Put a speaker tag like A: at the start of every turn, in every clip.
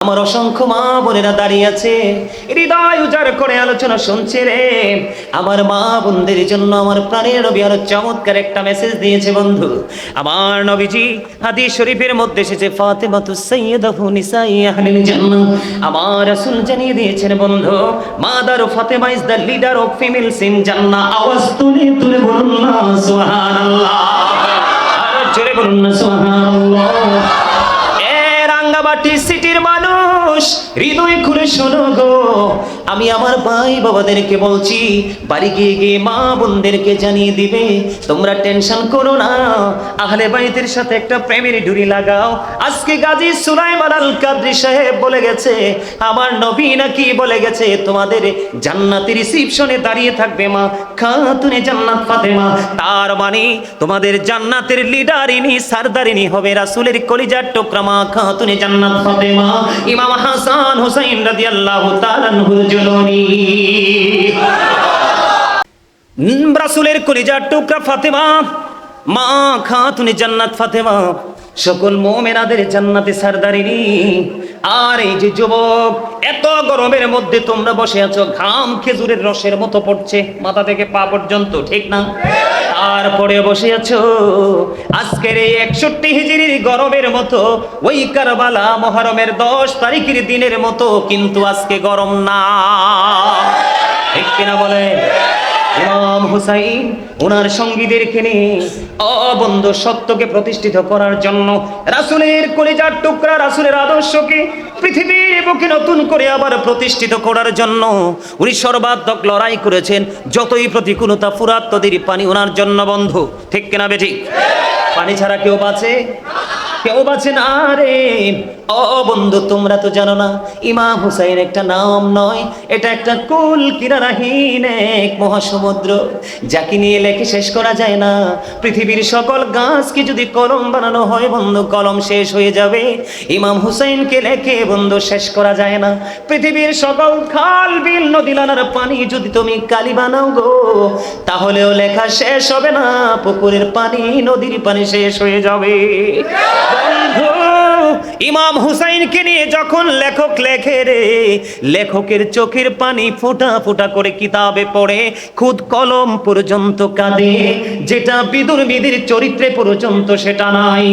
A: আমার অসংখ্য মা বোনেরা দাঁড়িয়ে আছে, হৃদয় উজাড় করে আলোচনা শুনছে রে। আমার মা বোনদের জন্য আমার প্রাণের নবী আরো চমৎকার একটা মেসেজ দিয়েছে বন্ধু। আমার নবীজি হাদিস শরীফের মধ্যে এসেছে, ফাতেমাতুস সাইয়্যিদাতু নিসাই আহলিল জান্নাহ। আমার রাসূল জানিয়ে দিয়েছেন বন্ধু, mother Fatema is the leader of females in জান্নাহ। আওয়াজ তুলে তুলে বলুন না সুবহানাল্লাহ, আর জোরে বলুন না সুবহানাল্লাহ। রাঙ্গামাটি সিটির মানুষ, হৃদয় খুলে শোনো গো, আমি আমার ভাই বাবাদেরকে বলছি, বাড়ি গিয়ে গিয়ে মা বোনদেরকে জানিয়ে দিবে, তোমরা টেনশন করো না, আহলে বাইতের সাথে একটা প্রেমের ডুরি লাগাও। আজকে গাজী সুলাইমান আল কাদরি সাহেব বলে গেছে, আমার নবী নাকি বলে গেছে, তোমাদের জান্নাতের রিসিপশনে দাঁড়িয়ে থাকবে মা খাতুনে জান্নাত ফাতেমা। তার মানে তোমাদের জান্নাতের লিডারিনী সারদারিনী হবে রাসূলের কলিজার টুকরা মা খাতুনে জান্নাত ফাতেমা, ইমাম হাসান হুসাইন রাদিয়াল্লাহু তাআলা আনহুর জননী। রাসূলের কলিজার টুকরা ফাতেমা, মা খাতুনে জান্নাত ফাতেমা, সকল মুমিনাদের জান্নাতে সারদারিনী। আর এই যে যুবক, এত গরমের মধ্যে তোমরা বসে আছো, ঘাম খেজুরের রসের মতো পড়ছে মাথা থেকে পা পর্যন্ত, ঠিক না? তারপরে বসে আছো আজকের এই 61 হিজরির গরমের মতো, ওই কারবালা মুহররমের 10 তারিখের দিনের মতো কিন্তু আজকে গরম না, ঠিক কিনা বলে? ইমাম হুসাইন ওনার সঙ্গীদেরকে নিয়ে অবন্ধ সত্যকে প্রতিষ্ঠিত করার জন্য, রাসূলের কলিজার টুকরা রাসূলের আদর্শকে পৃথিবীর বুকে নতুন করে আবার প্রতিষ্ঠিত করার জন্য উনি সর্বাত্মক লড়াই করেছেন। যতই প্রতিকূলতা ফুরাত তদের পানি ওনার জন্য বন্ধু, ঠিক কিনা বেঠিক? পানি ছাড়া কেউ বাঁচে? কেউ বাঁচে না রে। ও বন্ধু, তোমরা তো জানো না, ইমাম হুসাইন একটা নাম নয়, এটা একটা কুল কিনারাহীন এক মহাসমুদ্র, যাকে নিয়ে লেখে শেষ করা যায় না। পৃথিবীর সকল গাছকে যদি কলম বানানো হয় বন্ধু, কলম শেষ হয়ে যাবে, ইমাম হুসাইনকে লেখে বন্ধু শেষ করা যায় না। পৃথিবীর সকল খাল বিল নদী নালার পানি যদি তুমি কালি বানাও গো, তাহলেও লেখা শেষ হবে না। পুকুরের পানি নদীর পানি শেষ হয়ে যাবে বন্ধু। ইমাম হুসাইনকে নিয়ে যখন লেখক লেখে রে, লেখকের চোখের পানি ফোঁটা ফোঁটা করে কিতাবে পড়ে, খুদ কলম পর্যন্ত কাঁদে, যেটা বিদুরবিদের চরিত্রে পর্যন্ত সেটা নাই।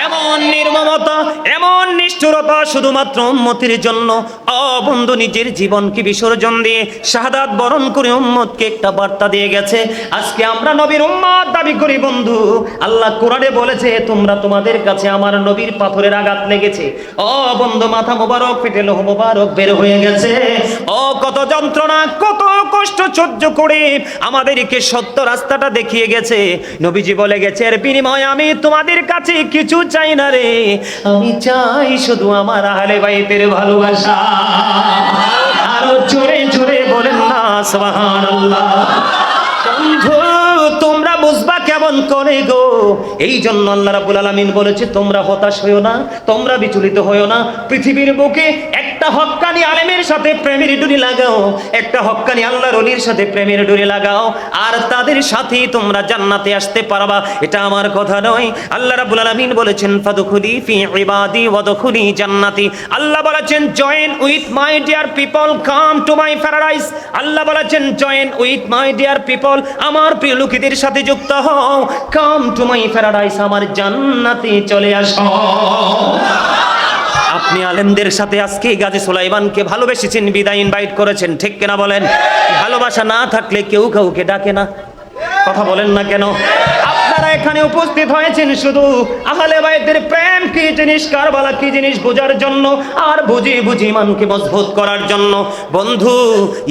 A: এমন নির্মমতা, এমন নিষ্ঠুরতা শুধুমাত্র উম্মতের জন্য। বন্ধু, নিজের জীবনকে বিসর্জন দিয়ে শাহাদাত বরণ করে উম্মতকে একটা বার্তা দিয়ে গেছে। আজকে আমরা নবীর উম্মত দাবি করি বন্ধু। আল্লাহ কোরআনে বলেছে, তোমরা তোমাদের কাছে আমার নবীর পাথরের আঘাত লেগেছে। বন্ধু, মাথা মোবারক ফেটে লোহ মোবারক বের হয়ে গেছে। কত যন্ত্রণা, কত কষ্ট সহ্য করে আমাদেরকে সত্য রাস্তাটা দেখিয়ে গেছে। নবীজি বলে গেছে, এর বিনিময়ে আমি তোমাদের কাছে কিছু চাই না রে, আমি চাই শুধু আমার আহলে বাইতের ভালোবাসা। আরো জোরে জোরে বলেন না সুবহানাল্লাহ। বন্ধু, তোমরা বুঝবা কেমন করে গো? এই জন্য আল্লাহ রাব্বুল আলামিন বলেছে, তোমরা হতাশ হইও না, তোমরা বিচলিত হইও না। পৃথিবীর বুকে একটা হক্কানি আলেমের সাথে প্রেমের ডুরি লাগাও, একটা হক্কানি আল্লাহর ওলির সাথে প্রেমের ডুরি লাগাও, আর তাদের সাথেই তোমরা জান্নাতে আসতে পারবা। এটা আমার কথা নয়, আল্লাহ রাব্বুল আলামিন বলেছেন, ফাদখুলি ফি ইবাদি ওয়াদখুলি জান্নাতি। আল্লাহ বলেছেন, join with my dear people, come to my paradise. Allah বলেছেন, join with my dear people, আমার প্রিয় লোকেদের সাথে যুক্ত হও, কাম টু মাই প্যারাডাইস, আমার জান্নাতে চলে আসো। আপনি আলেমদের সাথে আজকে গাজী সুলাইমানকে ভালোবেসেছেন, বিদায় ইনভাইট করেছেন, ঠিক কিনা বলেন? ভালোবাসা না থাকলে কেউ কাউকে ডাকে না, কথা বলেন না কেন? আপনারা এখানে উপস্থিত হয়েছেন শুধু আহলে বাইতের প্রেম কি জিনিস, কারবালা কি জিনিস বোঝার জন্য, আর বুঝি বুঝি ইমানকে মজবুত করার জন্য। বন্ধু,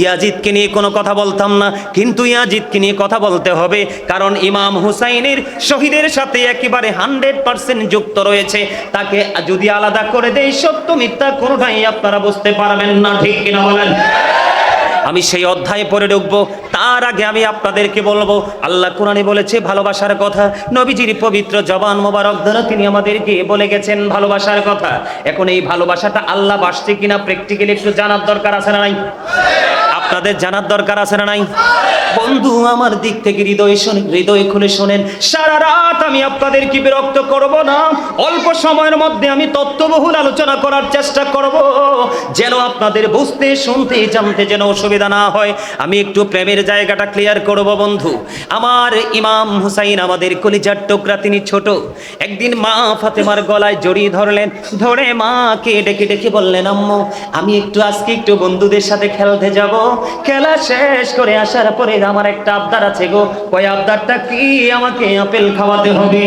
A: ইয়াজিদকে নিয়ে কোনো কথা বলতাম না, কিন্তু ইয়াজিদকে নিয়ে কথা বলতে হবে, কারণ ইমাম হুসাইনের শহীদের সাথে একেবারে 100% যুক্ত রয়েছে। তাকে যদি আলাদা করে দেই, সত্য মিথ্যা কোনোটাই আপনারা বুঝতে পারবেন না, ঠিক কিনা বলেন? আমি সেই অধ্যায়ে পড়ে ঢুকবো, তার আগে আমি আপনাদেরকে বলবো, আল্লাহ কোরআনে বলেছে ভালোবাসার কথা, নবীজির পবিত্র জবান মোবারক দ্বারা তিনি আমাদেরকে বলে গেছেন ভালোবাসার কথা। এখন এই ভালোবাসাটা আল্লাহ বাসছে কিনা প্র্যাকটিক্যালি একটু জানার দরকার আছে না নাই? আপনাদের জানার দরকার আছে না নাই? বন্ধু আমার দিক থেকে হৃদয় খুলে শোনেন, সারা রাত আমি আপনাদেরকে বিরক্ত করব না, অল্প সময়ের মধ্যে আমি তত্ত্ববহুল আলোচনা করার চেষ্টা করব, যেন আপনাদের বুঝতে শুনতে জানতে যেন অসুবিধা না হয়। আমি একটু প্রেমের জায়গাটা ক্লিয়ার করব বন্ধু। আমার ইমাম হুসাইন আমাদের কলিজার টুকরা, তিনি ছোট। একদিন মা ফাতেমার গলায় জড়িয়ে ধরলেন, ধরে মাকে ডেকে ডেকে বললেন, আম্মু আমি আজকে একটু বন্ধুদের সাথে খেলতে যাব, খেলা শেষ করে আসার পরে আমার একটা আবদার আছে গো। ওই আবদারটা কি? আমাকে আপেল খাওয়াতে হবে।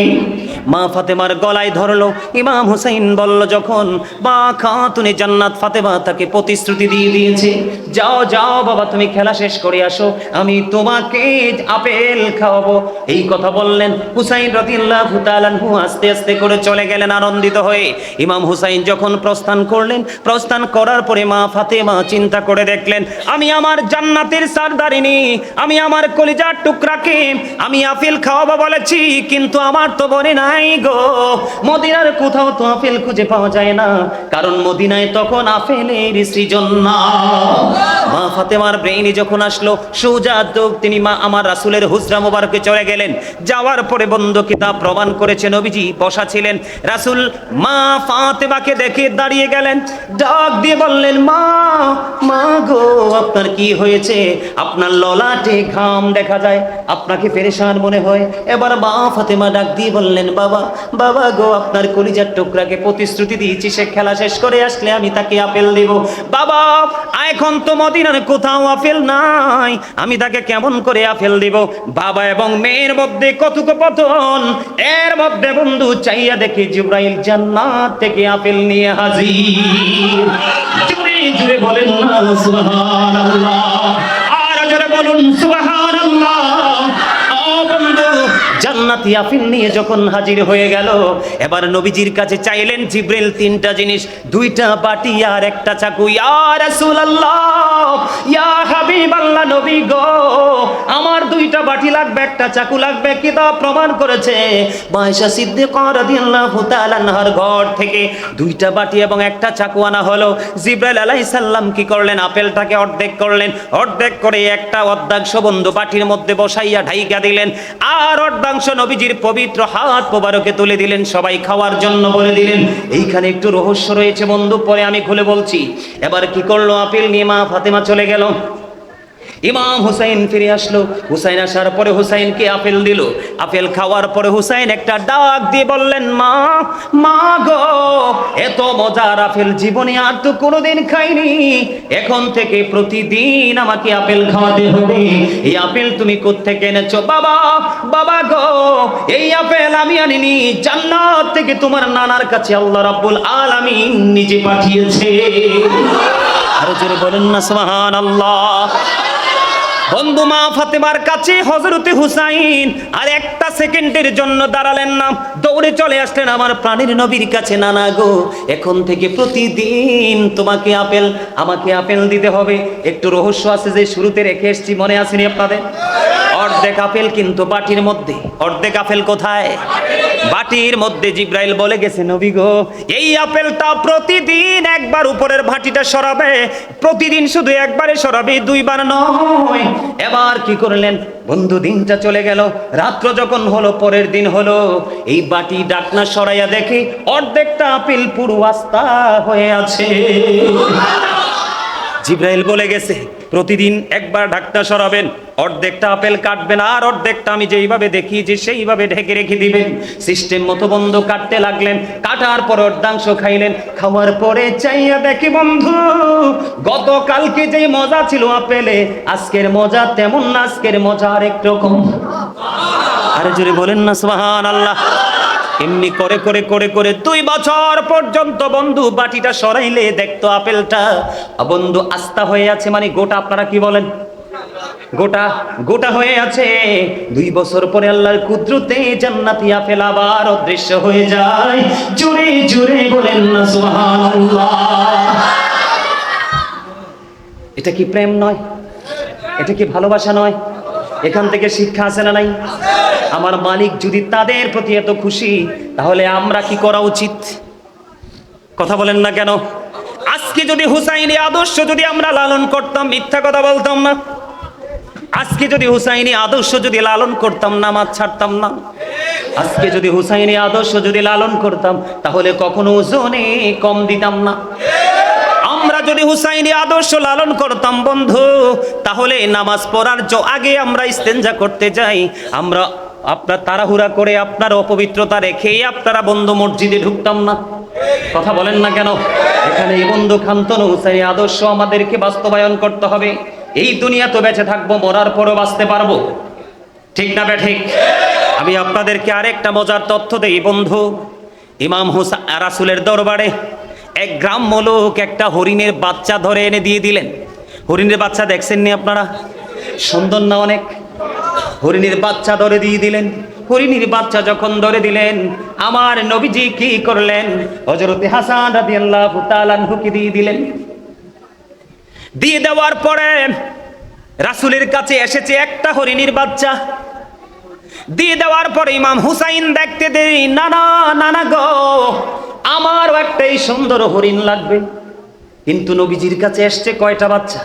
A: মা ফাতেমার গলায় ধরলো। ইমাম হুসাইন বলল, যখন মা খাতুনে জান্নাত ফাতেমা তাকে প্রতিশ্রুতি দিয়ে দিয়েছে, যাও যাও বাবা তুমি খেলা শেষ করে আসো, আমি তোমাকে আপেল খাওয়াবো, এই কথা বললেন। হুসাইন রাদিয়াল্লাহু তাআলা আনহু আস্তে আস্তে করে চলে গেলেন আনন্দিত হয়ে। ইমাম হুসাইন যখন প্রস্থান করলেন, প্রস্থান করার পরে মা ফাতেমা চিন্তা করে দেখলেন, আমি আমার জান্নাতের সরদারিনী, আমি আমার কলিজার টুকরাকে আমি আপেল খাওয়াবো বলেছি, কিন্তু আমার তো বনে নাই গো। মদিনার কোথাও তো আপেল খুঁজে পাওয়া যায় না, কারণ মদিনায় তখন আপেলের সৃজন না। মা ফাতেমার ব্রেইনে যখন আসলো, সোজা তিনি আমার রাসূলের হুজরা মোবারকে চলে গেলেন। যাওয়ার পরে বন্ধু কিতাব প্রমাণ করেছে, নবীজি বসা ছিলেন, রাসূল মা ফাতেমাকে দেখে দাঁড়িয়ে গেলেন, ডাক দিয়ে বললেন, মা মা গো আপনার কি হয়েছে? আপনার ললাটে ঘাম দেখা যায়, আপনাকে পেরেশান মনে হয়। এবার মা ফাতেমা ডাক দিয়ে বললেন, বাবা বাবা গো আপনার কলিজার টুকরাকে প্রতিশ্রুতি দিয়েছি, সে খেলা শেষ করে আসলে আমি তাকে আপেল দেব। বাবা এখন তো মদিনার কোথাও আপেল নাই, আমি তাকে কেমন করে আপেল দিব? বাবা এবং মেয়ের মধ্যে কথোপকথন, এর মধ্যে বন্ধু চাইয়া দেখি জিবরাইল জান্নাত থেকে আপেল নিয়ে হাজির। জোরে জোরে বলেন না সুবহানাল্লাহ, আর জোরে বলুন সুবহানাল্লাহ। জান্নাতি আপেল নিয়ে যখন হাজির হয়ে গেল, এবার নবীজির কাছে চাইলেন জিবরিল তিনটা জিনিস, দুইটা বাটি আর একটা চাকু। ইয়া রাসূলুল্লাহ, ইয়া হাবিবাল্লাহ, নবী গো আমার দুইটা বাটি লাগবে, একটা চাকু লাগবে। কিতাব প্রমাণ করেছে আয়েশা সিদ্দিকা রাদিয়াল্লাহু তাআলা আনহার ঘর থেকে দুইটা বাটি এবং একটা চাকু আনা হলো। জিবরাইল আলাইহিস সালাম কি করলেন? আপেলটাকে অর্ধেক করলেন, অর্ধেক করে একটা অর্ধাংশ বন্ধু বাটির মধ্যে বসাইয়া ঢাইকা দিলেন, আর অর্ধাংশ নবীজির পবিত্র হাত মোবারকে তুলে দিলেন, সবাই খাওয়ার জন্য বলে দিলেন। এইখানে একটু রহস্য রয়েছে বন্ধু, পরে আমি খুলে বলছি। এবার কি করলো? আপেল নিয়ে মা ফাতেমা চলে গেল। ইমাম হুসাইন ফিরে আসলো। হুসাইন আসার পরে হুসাইনকে আপেল দিল। আপেল খাওয়ার পরে হুসাইন একটা ডাক দিয়ে বললেন, মা মা গো এত মজার আপেল জীবনে আর তো কোনোদিন খাইনি, এখন থেকে প্রতিদিন আমাকে আপেল খাওয়াতে হবে। এই আপেল তুমি কোত্থেকে এনেছো? বাবা বাবা গো এই আপেল আমি আনিনি, জান্নাত থেকে তোমার নানার কাছে আল্লাহ রাব্বুল আলামিন নিজে পাঠিয়েছে। আরো জোরে বলেন না সুবহানাল্লাহ। বন্ধু মা ফাতেমার কাছে হযরতে হুসাইন আর একটা সেকেন্ডের জন্য দাঁড়ালেন না, দৌড়ে চলে আসলেন আমার প্রাণের নবীর কাছে। নানা গো এখন থেকে প্রতিদিন তোমাকে আমাকে আপেল দিতে হবে। একটু রহস্য আছে যে শুরুতে রেখে এসেছি, মনে আসেনি আপনাদের? অর্ধেক আপেল কিন্তু বাটির মধ্যে। অর্ধেক আপেল কোথায়? বাটির মধ্যে। জিবরাইল বলে গেছে, নবী গো এই আপেলটা প্রতিদিন একবার উপরের ভাটিটা সরাবে, প্রতিদিন শুধু একবারে সরাবে, দুইবার নয়। এবার কি করলেন বন্ধু? দিনটা চলে গেল, রাত্র যখন হলো, পরের দিন হলো, এই বাটি ডাকনা সরাইয়া দেখে অর্ধেকটা আপেল পুরো আস্তা হয়ে আছে। জিবরাইল বলে গেছে প্রতিদিন একবার ঢাকনা সরাবেন, অর্ধেকটা আপেল কাটবেন, আর অর্ধেকটা আমি যেইভাবে দেখি যে সেইভাবে ঢেকে রেখে দিবেন। সিস্টেম মতো বন্ধু কাটতে লাগলেন, কাটার পর অর্ধাংশ খাইলেন। খাওয়ার পরে চাইয়া দেখি বন্ধু গতকালকে যে মজা ছিল আপেলে, আজকের মজা তেমন না, আজকের মজা আরেক রকম। আরে জোরে বলেন না সুবহানাল্লাহ। এমনি করে করে করে করে 2 বছর পর্যন্ত বন্ধু বাটিটা সরাইলে দেখতো আপেলটা বন্ধু আস্তা হয়ে আছে, মানে গোটা। আপনারা কি বলেন? গোটা গোটা হয়ে আছে। 2 বছর পরে আল্লাহর কুদরতে জান্নাতি আপেল আবার অদৃশ্য হয়ে যায়। জোরে জোরে বলেন না সুবহানাল্লাহ। এটা কি প্রেম নয়? এটা কি ভালোবাসা নয়? এখান থেকে শিক্ষা আছে না নাই? আমার মালিক যদি তাদের প্রতি এত খুশি, তাহলে আমরা কি করা উচিত? কথা বলেন না কেন? আজকে যদি হুসাইনি আদর্শ যদি আমরা লালন করতাম, মিথ্যা কথা বলতাম না। আজকে যদি হুসাইনি আদর্শ যদি লালন করতাম, নামাজ ছাড়তাম না। আজকে যদি হুসাইনি আদর্শ যদি লালন করতাম, তাহলে কখনো ওজনে কম দিতাম না। আমরা যদি হুসাইনি আদর্শ লালন করতাম বন্ধু, তাহলে নামাজ পড়ার আগে আমরা ইস্তেঞ্জা করতে যাই, আমরা আপনার তাড়াহুড়া করে আপনার অপবিত্রতা রেখে আপনারা বন্ধু মসজিদে ঢুকতাম না। কথা বলেন না কেন? এখানে এই বন্ধু খান্তনু হুসাইনি আদর্শ আমাদেরকে বাস্তবায়ন করতে হবে। এই দুনিয়া তো বেঁচে থাকবো, মরার পরও বাঁচতে পারবো, ঠিক না ঠিক? আমি আপনাদেরকে আরেকটা মজার তথ্য দেই বন্ধু। ইমাম রাসূলের দরবারে এক গ্রাম্য লোক একটা হরিণের বাচ্চা ধরে এনে দিয়ে দিলেন। হরিণের বাচ্চা দেখছেননি আপনারা? সুন্দর না অনেক? হরিণের বাচ্চা ধরে দিয়ে দিলেন। হরিণের বাচ্চা যখন ধরে দিলেন, আমার নবীজি কি করলেন? হযরতে হাসান রাদিয়াল্লাহু তাআলা আনহুকে দিয়ে দিলেন। দিয়ে দেওয়ার পরে রাসূলের কাছে এসেছে একটা হরিণের বাচ্চা। দিয়ে দেওয়ার পরে ইমাম হুসাইন দেখতে দেরি, নানা নানা গো, আমারও একটাই সুন্দর হরিণ লাগবে। কিন্তু নবীজির কাছে এসছে কয়টা বাচ্চা?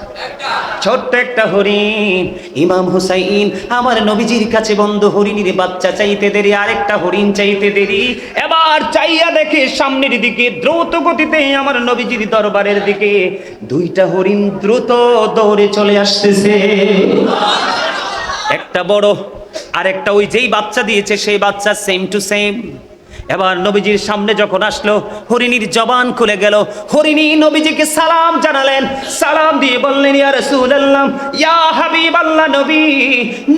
A: ছোট্ট একটা হরিণ। ইমাম হুসাইন আমার নবীজির কাছে বন্ধু হরিণের বাচ্চা চাইতে দেরি, আরেকটা হরিণ চাইতে দেরি। এবার চাইয়া দেখে সামনের দিকে দ্রুত গতিতে আমার নবীজির দরবারের দিকে দুইটা হরিণ দ্রুত দৌড়ে চলে আসতেছে। একটা বড়, আরেকটা ওই যেই বাচ্চা দিয়েছে সেই বাচ্চা সেম টু সেম। এবার নবীজির সামনে যখন আসলো, হরিণীর জবান খুলে গেল। হরিণী নবীজিকে সালাম জানালেন, সালাম দিয়ে বললেন, ইয়া রাসূলুল্লাহ, ইয়া হাবিবাল্লাহ, নবী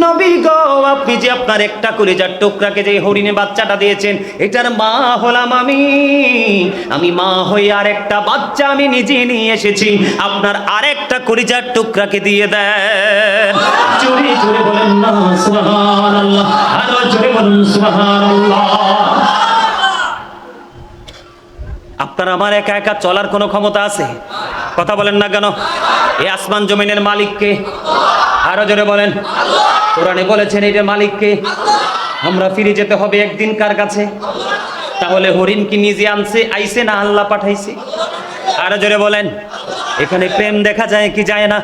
A: নবী গো, আপনি যে আপনার একটা কলিজার টুকরাকে যে হরিণের বাচ্চাটা দিয়েছেন, এটার মা হলাম আমি মা হয়ে আরেকটা বাচ্চা আমি নিজে নিয়ে এসেছি, আপনার আরেকটা কলিজার টুকরাকে দিয়ে দেন। জোরে জোরে বলেন না সুবহানাল্লাহ, আরো জোরে বলুন সুবহানাল্লাহ। আপনার আমার একা একা চলার কোনো ক্ষমতা আছে? কথা বলেন না কেন? এই আসমান জমিনের মালিককে? আরো জোরে বলেন। কোরআনে বলেছেন এইটার মালিককে। আমরা ফিরে যেতে হবে একদিন কার কাছে? তাহলে হরিণ কি নিজে আইছে না আল্লাহ পাঠাইছে? আরো জোরে বলেন। এখানে প্রেম দেখা যায় কি যায় না?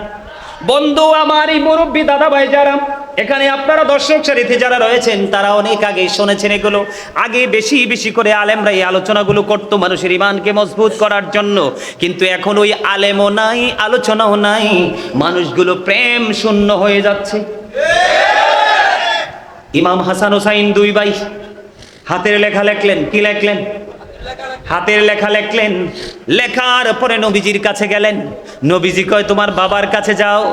A: বন্ধু আমার, এই মুরব্বী দাদা ভাই যারা এখানে আপনারা দর্শক সারিতে যারা রয়েছেন, তারা অনেক আগে শুনেছেন এগুলো। আগে বেশি বেশি করে আলেমরা এই আলোচনাগুলো করতো মানুষের ঈমানকে মজবুত করার জন্য। কিন্তু এখন ওই আলেমও নাই, আলোচনাও নাই, মানুষগুলো প্রেম শূন্য হয়ে যাচ্ছে। ইমাম হাসান হুসাইন দুই ভাই হাতের লেখা লেখলেন। কি লেখলেন? হাতের লেখা লেখলেন। লেখার পরে নবীজির কাছে গেলেন। নবীজি কয়, তোমার বাবার কাছে যাও।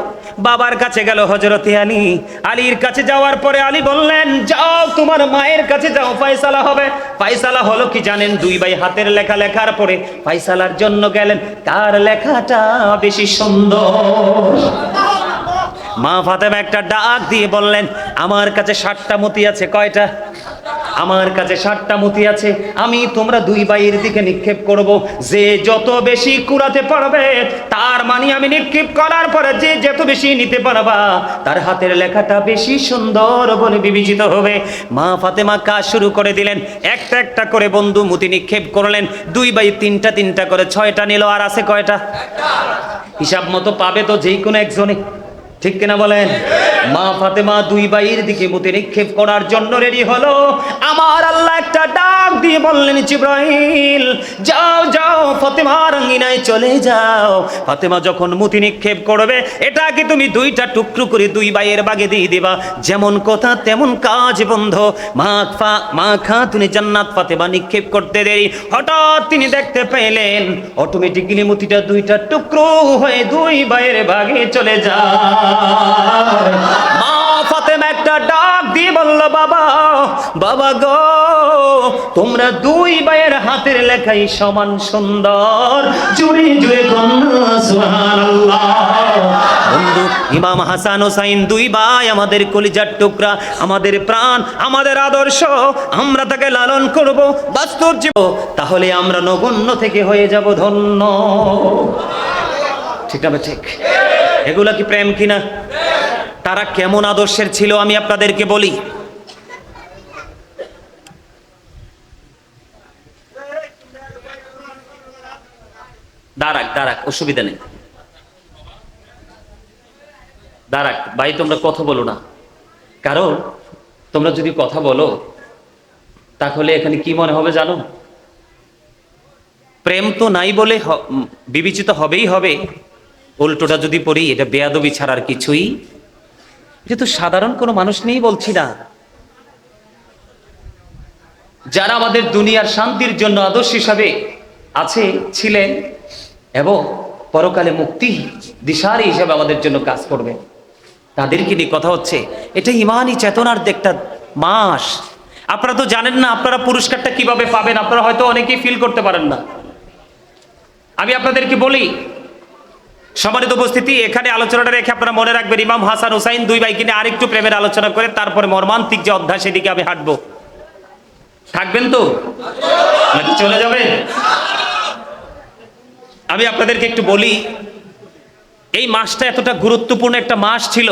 A: বাবার কাছে গেল হযরতে আলী। আলীর কাছে যাওয়ার পরে আলী বললেন, যাও তোমার মায়ের কাছে যাও, ফয়সালা হবে। ফয়সালা হলো কি জানেন? দুই ভাই হাতের লেখা লেখার পরে ফয়সালার জন্য গেলেন, কার লেখাটা বেশি সুন্দর। মা ফাতেমা একটা ডাক দিয়ে বললেন, আমার কাছে 60টা মতি আছে। কয়টা? আমার কাছে 60টা মতি আছে। আমি তোমরা দুই ভাইয়ের দিকে নিক্ষেপ করব। যে যত বেশি কুড়াতে পারবে, তার মানে আমি নিক্ষেপ করার পরে যে যত বেশি নিতে পারবা, তার হাতের লেখাটা বেশি সুন্দর বলে বিবেচিত হবে। মা ফাতেমা কাজ শুরু করে দিলেন। একটা একটা করে বন্ধু মতি নিক্ষেপ করলেন। দুই ভাই তিনটা তিনটা করে 6টা নিল। আর আছে কয়টা? হিসাব মতো পাবে তো যেই কোনো একজনে, ঠিক কিনা বলেন? মা ফাতেমা দুই ভাইয়ের দিকে মতি নিক্ষেপ করার জন্য রেডি হলো। আমার আল্লাহ একটা ডাক দিয়ে বললেন, জিবরাইল যাও যাও, ফাতেমার আঙ্গিনায় চলে যাও। ফাতেমা যখন মতি নিক্ষেপ করবে, এটাকে তুমি দুইটা টুকরো করে দুই ভাইয়ের বাগে দিয়ে দিবা। যেমন কথা তেমন কাজ বন্ধ। মা খাতুনে জান্নাত ফাতেমা নিক্ষেপ করতে দেরি, হঠাৎ তিনি দেখতে পেলেন অটোমেটিক্যালি মতিটা দুইটা টুকরো হয়ে দুই ভাইয়ের ভাগে চলে যায়। মা ফাতেমা একটা ডাক দিয়ে বলল, বাবা বাবা গো, তোমরা দুই ভাইয়ের হাতের লেখাই সমান সুন্দর। জুড়ে জুড়ে কন্যা সুবহানাল্লাহ। বন্ধু, ইমাম হাসান হুসাইন দুই ভাই আমাদের কলিজার টুকরা, আমাদের প্রাণ, আমাদের আদর্শ। আমরা তাকে লালন করব, বাস্তব জীবন, তাহলে আমরা নগণ্য থেকে হয়ে যাব ধন্য। ঠিক না? ঠিক। এগুলা কি প্রেম কিনা? তারা কেমন আদর্শের ছিল আমি আপনাদেরকে বলি। দাঁড়াক, অসুবিধা নেই, দাঁড়াক ভাই, তোমরা কথা বলো না, কারণ তোমরা যদি কথা বলো তাহলে এখানে কি মনে হবে জানো? প্রেম তো নাই বলে বিবেচিত হবেই হবে। উল্টোটা যদি পড়ি, এটা বেয়াদবি ছাড়ার কিছুই, এটা তো সাধারণ কোনো মানুষ নেই বলছি না। যারা আমাদের দুনিয়ার শান্তির জন্য আদর্শ হিসাবে আছে, ছিলেন এবং পরকালে মুক্তি দিশারি হিসাবে আমাদের জন্য কাজ করবে, তাদেরকে নিয়ে কথা হচ্ছে। এটা ইমানি চেতনার একটা মাস। আপনারা তো জানেন না আপনারা পুরস্কারটা কিভাবে পাবেন, আপনারা হয়তো অনেকেই ফিল করতে পারেন না। আমি আপনাদেরকে বলি, সম্মানিত উপস্থিতি, এখানে আলোচনাটা রেখে আপনারা মনে রাখবেন, ইমাম হাসান হুসাইন দুই ভাইকে নিয়ে আরেকটু প্রেমের আলোচনা করে তারপরে মর্মান্তিক যে অধ্যায় সেদিকে আমি হাঁটবো। থাকবেন তো নাকি চলে যাবেন? আমি আপনাদেরকে একটু বলি, এই মাসটা এতটা গুরুত্বপূর্ণ একটা মাস ছিল।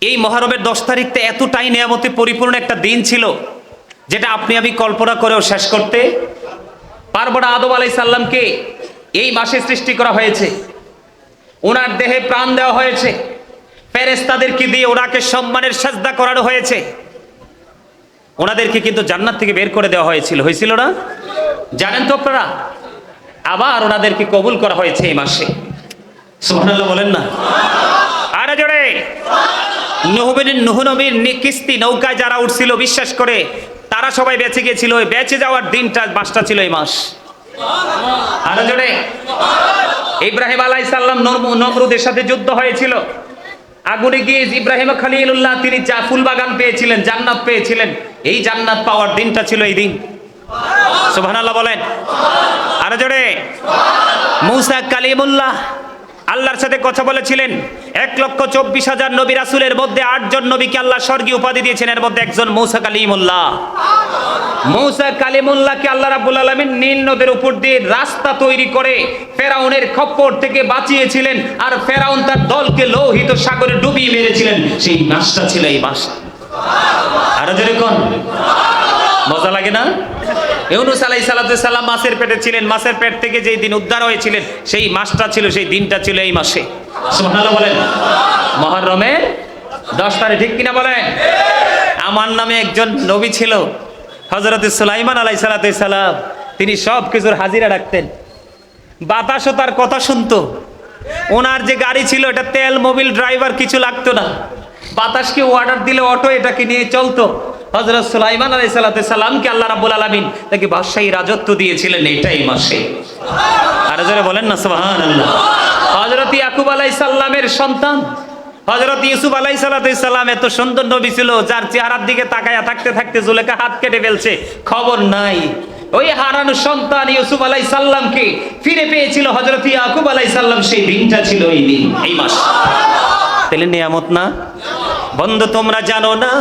A: এই মহরমের 10 তারিখটা এতটাই নিয়ামতে পরিপূর্ণ একটা দিন ছিল, যেটা আপনি আমি কল্পনা করেও শেষ করতে পারবো না। আদম আলাইহিস সালামকে এই মাসে সৃষ্টি করা হয়েছে, ওনার দেহে প্রাণ দেওয়া হয়েছে, ফেরেশতাদেরকে দিয়ে ওনাকে সম্মানের সাজদা করানো হয়েছে, ওনাদেরকে কিন্তু জান্নাত থেকে বের করে দেওয়া হয়েছিল না? জানেন তো আপনারা? আবার ওনাদেরকে কবুল করা হয়েছে এই মাসে। সুবহানাল্লাহ বলেন না? আরে জোরে! নূহ নবীর কিস্তি নৌকায় যারা উঠছিল বিশ্বাস করে, তারা সবাই বেঁচে গিয়েছিল। ওই বেঁচে যাওয়ার দিনটা মাসটা ছিল এই মাস। আরে জোরে! ইব্রাহিম আলাইহিস সালাম নমরুদের সাথে যুদ্ধ হয়েছিল, আগুনে গিয়ে ইব্রাহিম খলিলুল্লাহ তিনি ফুল বাগান পেয়েছিলেন, জান্নাত পেয়েছিলেন। এই জান্নাত পাওয়ার দিনটা ছিল এই দিন। সুবহানাল্লাহ বলেন। আরে জোরে! মূসা কালিমুল্লাহ আল্লাহর সাথে কথা বলেছিলেন। 1,24,000 নবী রাসূলের মধ্যে 8 জন নবীকে আল্লাহ স্বর্গীয় উপাধি দিয়েছেন, এর মধ্যে একজন মূসা কালিমুল্লাহ। মূসা কালিমুল্লাহকে আল্লাহ রাব্বুল আলামিন নীল নদের উপর দিয়ে রাস্তা তৈরি করে ফেরাউনের খপ্পর থেকে বাঁচিয়েছিলেন, আর ফেরাউন তার দলকে লোহিত সাগরে ডুবিয়ে মেরেছিলেন। সেই মাসটা ছিল এই মাস। আরো জোরে কোন? মজা লাগে না? ইউনূস আলাইহিস সালাম মাছের পেটে ছিলেন, মাছের পেট থেকে যেই দিন উদ্ধার হয়েছিলেন সেই মাসটা ছিল, সেই দিনটা ছিল এই মাসে। সুবহানাল্লাহ বলেন। মুহররমের 10 তারিখ, ঠিক কিনা বলেন? আমার নামে একজন নবী ছিল, হযরত সুলাইমান আলাইহিস সালাম। তিনি সব কিছুর হাজিরা রাখতেন, বাতাসও তার কথা শুনতো। ওনার যে গাড়ি ছিল এটা তেল, মোবিল, ড্রাইভার কিছু লাগতো না। বাতাসকে অর্ডার দিলে অটো এটাকে নিয়ে চলতো। হযরত সুলাইমান আলাইহিস সালামকে আল্লাহ রাব্বুল আলামিন তাকে বাদশাহী রাজত্ব দিয়েছিলেন এটাই মাসে। আর যারা বলেন না সুবহানাল্লাহ। হযরত ইয়াকুব আলাইহিস সালামের সন্তান হযরত ইউসুফ আলাইহিস সালাম এত সুন্দর নবী ছিল, যার চেহারার দিকে তাকায়া থাকতে থাকতে জুলেখা হাত কেটে ফেলছে, খবর নাই। ওই হারানো সন্তান ইউসুফ আলাইহিস সালামকে ফিরে পেয়েছিল হযরত ইয়াকুব আলাইহিস সালাম। সেই দিনটা ছিল এই দিন, এই মাস। তাহলে নিয়ামত না? বন্ধু তোমরা জানো না,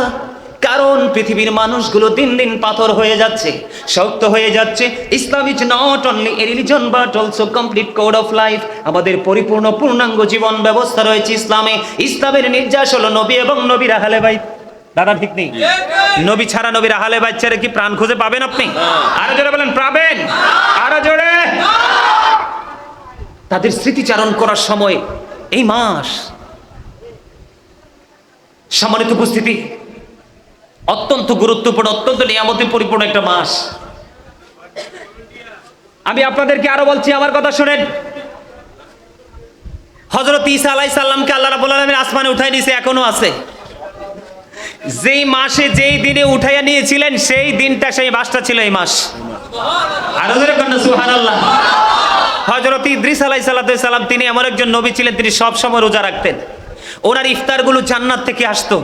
A: কারণ পৃথিবীর মানুষগুলো দিন দিন পাথর হয়ে যাচ্ছে, শক্ত হয়ে যাচ্ছে। Islam is not only a religion but also complete code of life. আমাদের পরিপূর্ণ পূর্ণাঙ্গ জীবন ব্যবস্থা রয়েছে ইসলামে। ইসলামের নির্যাস হলো নবী এবং নবীর আহলে বাইত। দাদা ঠিক নেই? নবী ছাড়া, নবীর আহলে বাইত ছাড়া কি প্রাণ খুঁজে পাবেন আপনি? আরো জোরে বলেন, পাবেন? আরো জোরে! তাদের স্মৃতিচারণ করার সময় এই মাস। সম্মানিত উপস্থিতি, অত্যন্ত গুরুত্বপূর্ণ, অত্যন্ত নিয়ামতে পরিপূর্ণ একটা মাস। আমি আপনাদেরকে আরো বলছি, আমার কথা শুনেন। হযরত ঈসা আলাইহিস সালামকে আল্লাহ রাব্বুল আলামিন আসমানে উঠায় নিয়েছে, এখনো আছে। যেই মাসে যেই দিনে উঠাইয়া নিয়েছিলেন সেই দিনটা, সেই মাসটা ছিল এই মাস। আরো জোরে বলেন সুবহানাল্লাহ। হযরত ইদ্রিস আলাইহিস সালাম তিনি এমন একজন নবী ছিলেন, তিনি সব সময় রোজা রাখতেন। ওনার ইফতারগুলো জান্নাত থেকে আসতো।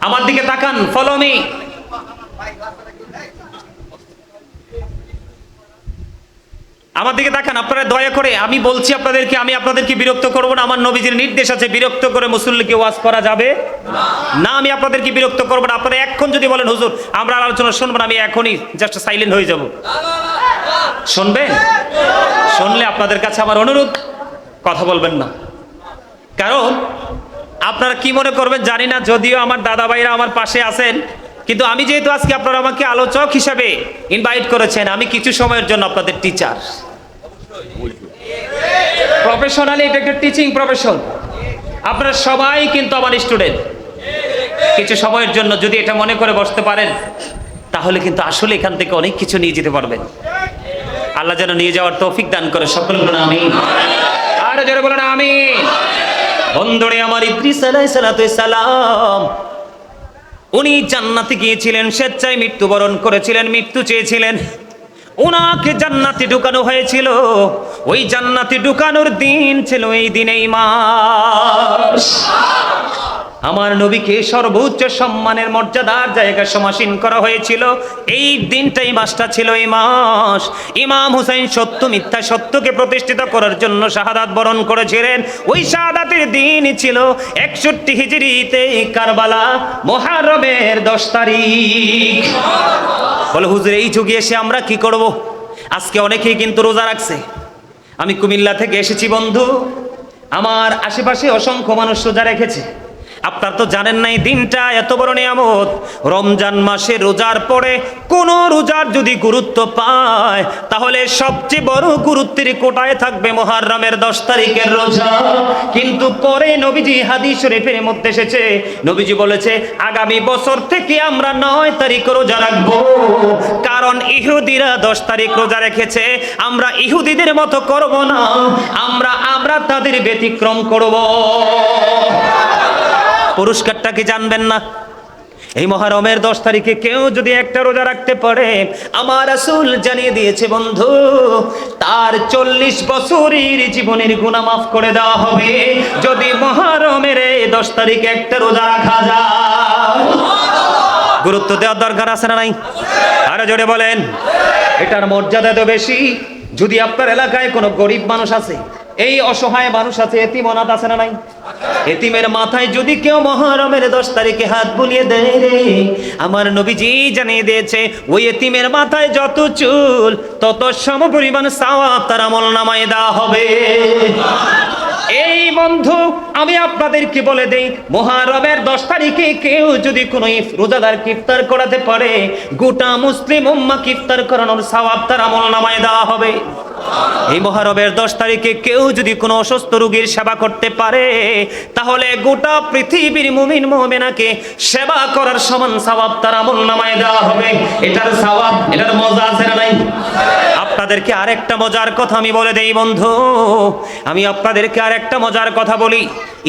A: আমার দিকে তাকান, ফলো মি। আমার দিকে তাকান আপনারা দয়া করে। আমি বলছি আপনাদেরকে, আমি আপনাদেরকে বিরক্ত করব না। আমার নবীজির নির্দেশ আছে, বিরক্ত করে মুসল্লিকে ওয়াজ করা যাবে না। আমি আপনাদেরকে বিরক্ত করব না। আপনারা এখন যদি বলেন হুজুর আমরা আলোচনা শুনবো না, আমি এখনই জাস্ট সাইলেন্ট হয়ে যাব। শুনবেন? শুনলে আপনাদের কাছে আমার অনুরোধ, কথা বলবেন না। কারণ আপনারা কি মনে করবেন জানি না, যদিও আমার দাদা ভাইরা আমার পাশে আছেন, কিন্তু আমি যেহেতু আজকে আপনারা আমাকে আলোচক হিসাবে ইনভাইট করেছেন, আমি কিছু সময়ের জন্য আপনাদের টিচার। প্রফেশনালি এটা একটা টিচিং প্রফেশন। আপনারা সবাই কিন্তু আমার স্টুডেন্ট। কিছু সময়ের জন্য যদি এটা মনে করে বসতে পারেন, তাহলে কিন্তু আসলে এখান থেকে অনেক কিছু নিয়ে যেতে পারবেন। আল্লাহ যেন নিয়ে যাওয়ার তৌফিক দান করে। সকলে বলুন আমিন। আর যারা বলুন আমিন। বন্ধুরে আমার, ইদ্রিস আলাইহিস সালাম উনি জান্নাতে গিয়েছিলেন, স্বেচ্ছায় মৃত্যুবরণ করেছিলেন, মৃত্যু চেয়েছিলেন। ওনাকে জান্নাতে ঢুকানো হয়েছিল। ওই জান্নাতে ঢুকানোর দিন ছিল এই দিনেই মাস। আমার নবীকে সর্বোচ্চ সম্মানের মর্যাদার জায়গা সমাসীন করা হয়েছিল। এই দিনটাই মাসটা ছিল এই মাস। ইমাম হুসাইন সত্য মিথ্যা সত্যকে প্রতিষ্ঠিত করার জন্য শাহাদাত বরণ করেছিলেন। ওই শাহাদাতের দিন ছিল 61 হিজরিতে কারবালা মুহররমের 10 তারিখ। বলে হুজুর, এই যুগে এসে আমরা কি করব? আজকে অনেকেই কিন্তু রোজা রাখছে। আমি কুমিল্লা থেকে এসেছি বন্ধু, আমার আশেপাশে অসংখ্য মানুষ রোজা রেখেছে। আপনার তো জানেন না এই দিনটা এত বড় নিয়ামত। রমজান মাসে রোজার পরে কোন রোজার যদি গুরুত্ব পায়, তাহলে সবচেয়ে বড় গুরুত্বের কোটায় থাকবে মুহররমের 10 তারিখের রোজা। কিন্তু পরে নবীজি হাদিস শরীফের মধ্যে এসেছে, নবীজি বলেছে আগামী বছর থেকে আমরা 9 তারিখ রোজা রাখবো। কারণ ইহুদিরা 10 তারিখ রোজা রেখেছে, আমরা ইহুদিদের মতো করব না, আমরা তাদের ব্যতিক্রম করব। পুরস্কারটা কি জানবেন না? এই মুহররমের 10 তারিখে কেউ যদি একটা রোজা রাখতে পারে, আমার রাসূল জানিয়ে দিয়েছে বন্ধু, তার 40 বছরের জীবনের গুনাহ মাফ করে দেওয়া হবে, যদি মুহররমের 10 তারিখে একটা রোজা রাখা যায়। গুরুত্ব দেওয়ার দরকার আছে না নাই? আরো জোরে বলেন। এটার মর্যাদা তো বেশি। যদি আপনার এলাকায় কোনো গরিব মানুষ আছে, এই অসহায় মানুষ আছে, এতিম অনাথ আছে না নাই? এতিমের মাথায় যদি কেউ মুহররমের 10 তারিখে হাত বুলিয়ে দেয় রে, আমার নবীজি জানিয়ে দিয়েছে ওই এতিমের মাথায় যত চুল তত সমপরিমাণ সওয়াব তার আমলনামায় দেওয়া হবে। এই বন্ধু, আমি আপনাদেরকে বলে দেই, মুহররমের 10 তারিখে কেউ যদি কোনো রোজাদারকে ইফতার করাতে পারে, গোটা মুসলিম উম্মাহকে ইফতার করানোর সওয়াব তার আমলনামায় দেওয়া হবে। এই মুহররমের 10 তারিখে কেউ যদি কোনো অসুস্থ রোগীর সেবা করতে পারে, তাহলে গোটা পৃথিবীর মুমিন মুমিনাকে সেবা করার সমান সওয়াব তার আমলনামায় দেওয়া হবে। এটার সওয়াব, এটার মজা আছে না নাই? আপনাদেরকে আরেকটা মজার কথা আমি বলে দেই বন্ধু, আমি আপনাদেরকে আরেকটা মজার কথা বলি।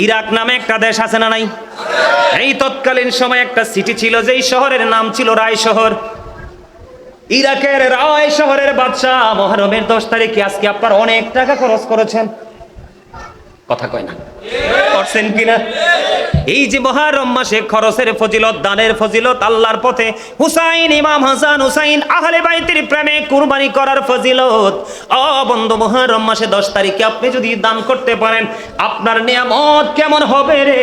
A: ইরাক নামে একটা দেশ আছে না নাই? এই তৎকালীন সময় একটা সিটি ছিল, যেই শহরের নাম ছিল রায় শহর। ইরাকের রায় শহরের বাদশা মুহররমের 10 তারিখে আজকে আপনার অনেক টাকা খরচ করেছেন, কথা কয় না, করছেন কিনা? এই যে মুহররম মাসে খরচের ফজিলত, দানের ফজিলত, আল্লাহর পথে হুসাইন, ইমাম হাসান হুসাইন আহলে বাইতের প্রেমে কুরবানি করার ফজিলত। ও বন্ধু, মুহররম মাসে 10 তারিখে আপনি যদি দান করতে পারেন, আপনার নিয়ামত কেমন হবে রে?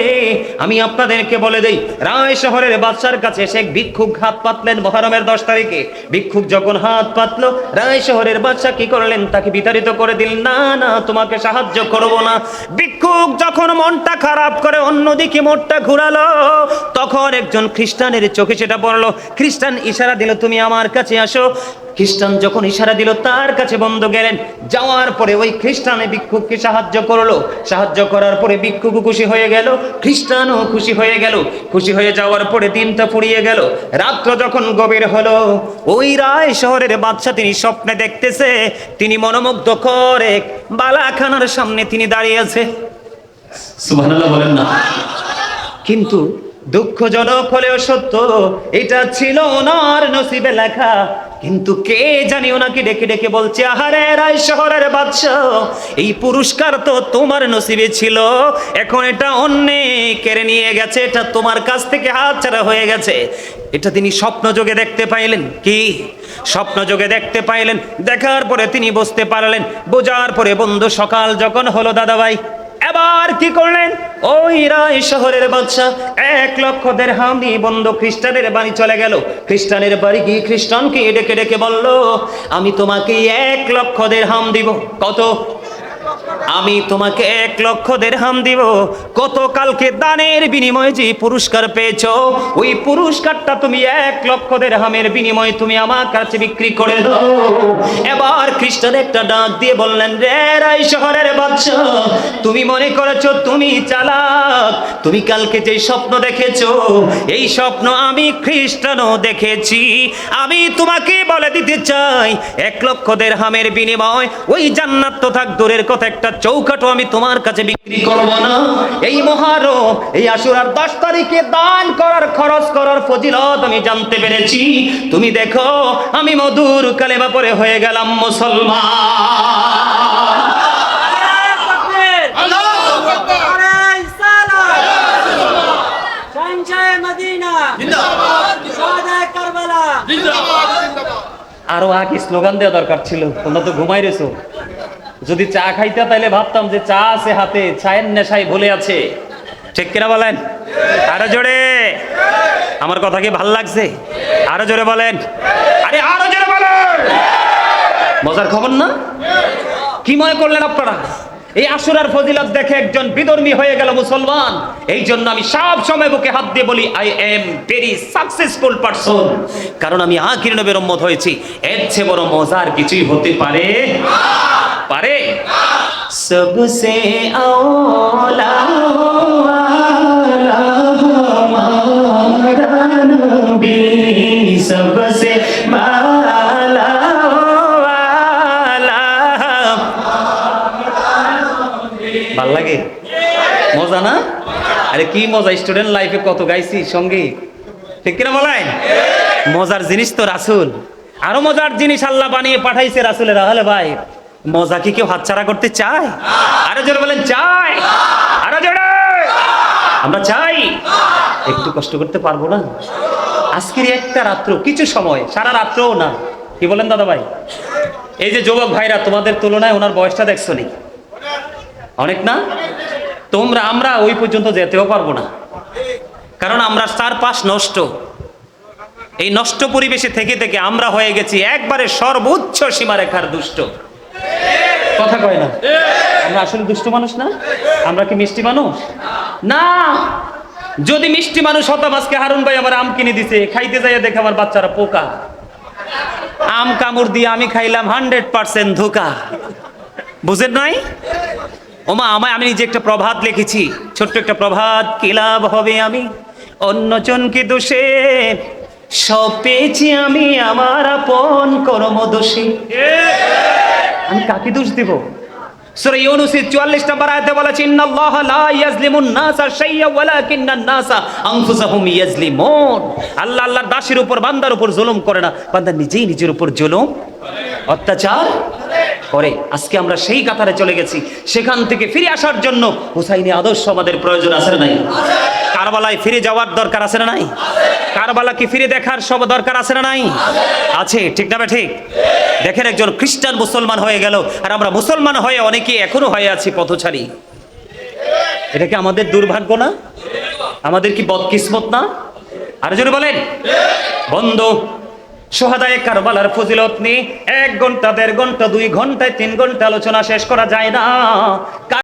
A: আমি আপনাদেরকে বলে দেই, রায় শহরের বাদশার কাছে এসে এক ভিক্ষুক হাত পাতলেন মুহররমের 10 তারিখে। ভিক্ষুক যখন হাত পাতলো, রায় শহরের বাদশা কি করলেন? তাকে বিতাড়িত করে দিলেন, না না, তোমাকে সাহায্য করব না। ভিক্ষুক যখন মনটা খারাপ করে অন্যদিকে মোড়টা ঘুরালো, তখন একজন খ্রিস্টানের চোখে সেটা পড়লো। খ্রিস্টান ইশারা দিল, তুমি আমার কাছে আসো। খ্রিস্টান যখন ইশারা দিল, তার কাছে বন্ধু গেলেন। যাওয়ার পরে ওই খ্রিস্টানে ভিক্ষুককে সাহায্য করলো। সাহায্য করার পরে ভিক্ষুকও খুশি হয়ে গেল, খ্রিস্টানও খুশি হয়ে গেল। খুশি হয়ে যাওয়ার পরে দিনটা ফুরিয়ে গেল। রাত্র যখন গভীর হলো, ওই রায় শহরের বাদশা তিনি স্বপ্নে দেখতেছে, তিনি মনোমুগ্ধকর এক বালাখানার সামনে তিনি দাঁড়িয়ে আছে। সুবহানাল্লাহ বলেন না? কিন্তু দুঃখজনক হলেও সত্য, এটা ছিল ওনার নসিবে লেখা। কিন্তু কে জানি ওনাকে ডেকে ডেকে বলছে, আহারে রায় শহরের বাদশা, এই পুরস্কার তো তোমার নসিবে ছিল, এখন এটা অন্যে কেড়ে নিয়ে গেছে, এটা তোমার কাছ থেকে হাতছাড়া হয়ে গেছে। এটা তিনি স্বপ্ন যোগে দেখতে পাইলেন। কি স্বপ্ন যোগে দেখতে পাইলেন? দেখার পরে তিনি বুঝতে পারলেন। বোঝার পরে বন্ধু, সকাল যখন হলো দাদা ভাই, এবার কি করলেন? ওই রায় শহরের বাদশা 1 লক্ষ দিরহাম দিয়ে বন্ধু খ্রিস্টানের বাড়ি চলে গেল। খ্রিস্টানের বাড়ি গিয়ে খ্রিস্টানকে ডেকে ডেকে বলল, আমি তোমাকে 1 লক্ষ দিরহাম দিব। কত? আমি তোমাকে 1,00,000 দিরহাম দিব। গতকালকে দানের বিনিময়ে যে পুরস্কার পেয়েছো, ওই পুরস্কারটা তুমি 1,00,000 দিরহামের বিনিময়ে তুমি আমার কাছে বিক্রি করে দাও। এবার খ্রিস্টান একটা ডাক দিয়ে বললেন, রে রাই শহরের বাদশা, তুমি মনে করেছো তুমি চালাক, তুমি কালকে যে স্বপ্ন দেখেছো, এই স্বপ্ন আমি খ্রিস্টানও দেখেছি। আমি তোমাকে বলে দিতে চাই, 1,00,000 দিরহামের বিনিময় ওই জান্নাত তো থাক দূরের কথা, একটা চৌকাঠও আমি তোমার কাছে বিক্রি করব না। এই মুহররম, এই আশুরার 10 তারিখে দান করার, খরচ করার ফজিলত আমি জানতে পেরেছি। তুমি দেখো আমি মধুর কালেমা পড়ে হয়ে গেলাম মুসলমান। আরো আগে স্লোগান দেওয়া দরকার ছিল, তোমরা তো ঘুমাই রেছো। যদি চা খাইতে তাইলে ভাবতাম যে চা আছে হাতে, চায়ের নেশায় ভুলে আছে। ঠিক কিনা বলেন? আরো জোরে। আমার কথা কি ভাল লাগছে? আরো জোরে বলেন। আরে আরো জোরে বলেন। মজার খবর না? কি মনে করলেন আপনারা? এই আশুরার ফজিলত দেখে একজন বিধর্মী হয়ে গেল মুসলমান। এই জন্য আমি সব সময় বুকে হাত দিয়ে বলি, I am very successful person, কারণ আমি আখির নবীর উম্মত হয়েছি। এর চেয়ে বড় মজার কিছুই হতে পারে পারে? সবসে আওলা হামারা নবী, সবসে মালা ভাল লাগে? মজা না? আরে কি মজা! স্টুডেন্ট লাইফে কত গাইছি সঙ্গে, ঠিক কিনা বলেন? মজার জিনিস তো রাসূল, আরো মজার জিনিস আল্লাহ বানিয়ে পাঠাইছে রাসূলের। তাহলে ভাই মজা কি কেউ হাতছাড়া করতে চায়? আরো জোরে বলেন, চাই? আরো জোরে। আমরা চাই। একটু কষ্ট করতে পারবো না? আজকের একটা রাত্র, কিছু সময়, সারা রাত্রও না। কি বলেন দাদা ভাই? এই যে যুবক ভাইরা, তোমাদের তুলনায় ওনার বয়সটা দেখছো নি? অনেক না? আমরা ওই পর্যন্ত যেতেও পারবো না, কারণ আমরা চারপাশ নষ্ট। এই নষ্ট পরিবেশে থেকে থেকে আমরা হয়ে গেছি একবারে সর্বোচ্চ সীমারেখার দুষ্ট। কথা কয় না? আমরা আসলে দুষ্ট মানুষ না? আমরা কি মিষ্টি মানুষ না? যদি মিষ্টি মানুষ হতাম, আজকে হারুন ভাই আমার আম কিনে দিছে, খাইতে যাইয়া দেখে আমার বাচ্চারা পোকা। আম কামড় দিয়ে আমি খাইলাম 100% ধোকা। বুঝেন নাই? ওমা আমি নিজে একটা প্রভাত লিখেছি, ছোট্ট একটা প্রভাত। কি লাভ হবে আমি অন্যজনকে দোষে, সব পেয়েছি আমি আমার আপন কর্ম দোষে। আমি কাকে দোষ দেব? সূরা ইউনূসের 44 নম্বর আয়াতে বলেছে, ইন্নাল্লাহা লা ইয়াজলিমুন নাসা শাইয়্যা ওয়ালাকিন্নান নাসা আনফুসাহুম ইয়াজলিমুন। আল্লাহ আল্লাহর দাসের উপর, বান্দার উপর জুলুম করে না, বান্দা নিজেই নিজের উপর জুলুম, অত্যাচার করে। আজকে আমরা সেই কাতারে চলে গেছি। সেখান থেকে ফিরে আসার জন্য হুসাইনি আদর্শ আমাদের প্রয়োজন আছে না নাই? কারবালায় ফিরে যাওয়ার দরকার আছে না নাই? কারবালাকে ফিরে দেখার সব দরকার আছে না নাই? আছে, ঠিক না? ঠিক। দেখেন, একজন খ্রিস্টান মুসলমান হয়ে গেল, আর আমরা মুসলমান হয়ে অনেকে এখনো হয়ে আছি পথচারী। এটা কি আমাদের দুর্ভাগ্য না? আমাদের কি বদকিসমত না? আর জোরে বলেন। বন্ধু, শহাদায়ে কারবালার ফজিলত নিয়ে 1 ঘন্টা, 1.5 ঘন্টা, 2 ঘন্টায়, 3 ঘন্টা আলোচনা শেষ করা যায় না।